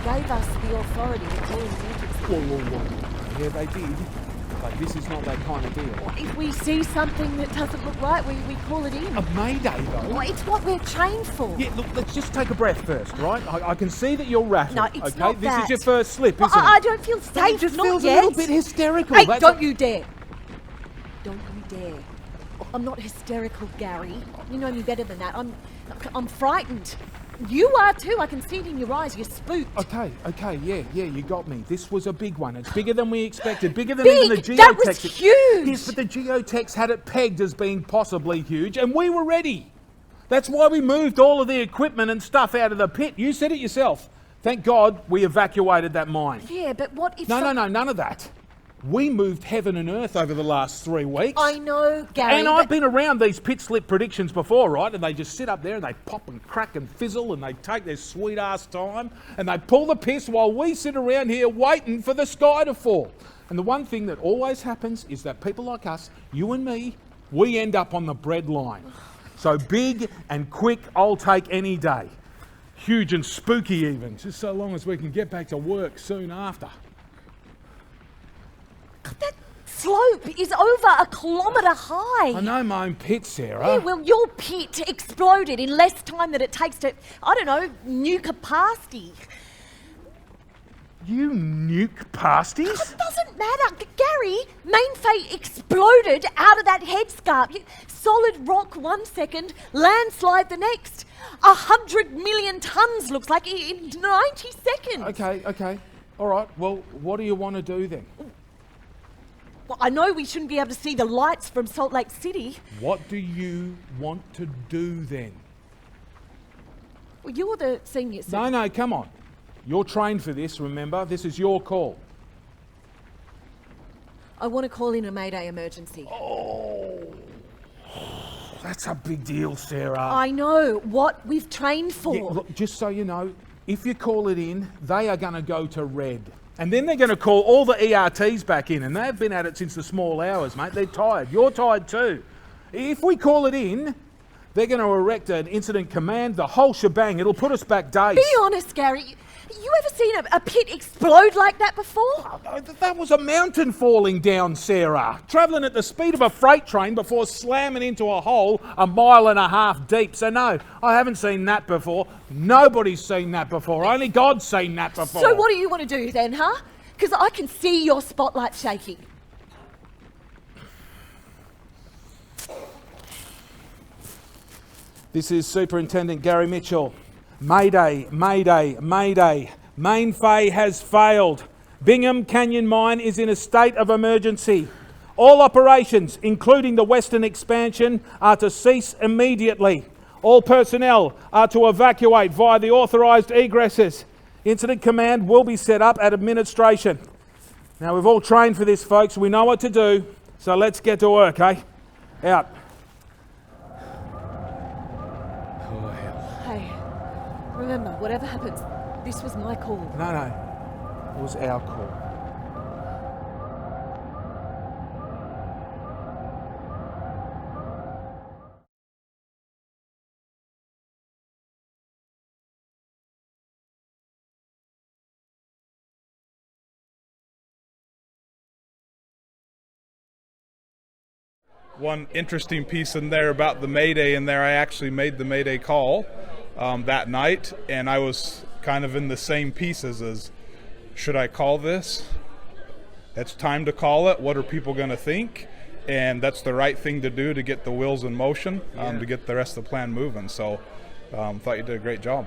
gave us the authority to call an emergency. Whoa. Yeah, they did. But this is not that kind of deal. If we see something that doesn't look right, we call it in. A Mayday, though? Well, it's what we're trained for. Yeah, look, let's just take a breath first, right? I can see that you're rattled. No, it's okay? not This that. is your first slip, Well, isn't it? I don't feel safe, It just not feels yet. a little bit hysterical. Hey, That's don't you dare. Don't you dare. I'm not hysterical, Gary. You know me better than that. I'm frightened. You are too. I can see it in your eyes. You're spooked. Okay, yeah, you got me. This was a big one. It's bigger than we expected. Bigger than Big? even the geotext. That was huge. Yes, but the geotext had it pegged as being possibly huge, and we were ready. That's why we moved all of the equipment and stuff out of the pit. You said it yourself. Thank God we evacuated that mine. Yeah, but what if... No, none of that. We moved heaven and earth over the last 3 weeks. I know, Gary. And I've been around these pit slip predictions before, right? And they just sit up there and they pop and crack and fizzle and they take their sweet ass time and they pull the piss while we sit around here waiting for the sky to fall. And the one thing that always happens is that people like us, you and me, we end up on the bread line. So big and quick, I'll take any day. Huge and spooky even, just so long as we can get back to work soon after. That slope is over 1 kilometre high. I know my own pit, Sarah. Yeah, well, your pit exploded in less time than it takes to, I don't know, nuke a pasty. You nuke pasties? It doesn't matter. Gary, Mainfay exploded out of that headscarp. Solid rock 1 second, landslide the next. 100 million tonnes looks like in 90 seconds. Okay. All right, well, what do you want to do then? Well, I know we shouldn't be able to see the lights from Salt Lake City. What do you want to do then? Well, you're the senior. No, come on. You're trained for this, remember? This is your call. I want to call in a Mayday emergency. Oh, that's a big deal, Sarah. I know what we've trained for. Yeah, look, just so you know, if you call it in, they are going to go to red. And then they're going to call all the ERTs back in, and they've been at it since the small hours, mate. They're tired. You're tired too. If we call it in, they're going to erect an incident command, the whole shebang. It'll put us back days. Be honest, Gary. You ever seen a pit explode like that before? Oh, that was a mountain falling down, Sarah. Travelling at the speed of a freight train before slamming into a hole 1.5 miles deep. So no, I haven't seen that before. Nobody's seen that before. Only God's seen that before. So what do you want to do then, huh? Because I can see your spotlight shaking. This is Superintendent Gary Mitchell. Mayday. Mainfay has failed. Bingham Canyon Mine is in a state of emergency. All operations, including the western expansion, are to cease immediately. All personnel are to evacuate via the authorised egresses. Incident command will be set up at administration. Now, we've all trained for this, folks. We know what to do, so let's get to work, eh? Out. Hey, remember, whatever happens, this was my call. No, it was our call. One interesting piece in there about the Mayday in there, I actually made the Mayday call that night, and I was kind of in the same pieces as, should I call this? It's time to call it. What are people going to think? And that's the right thing to do to get the wheels in motion, to get the rest of the plan moving. So thought you did a great job.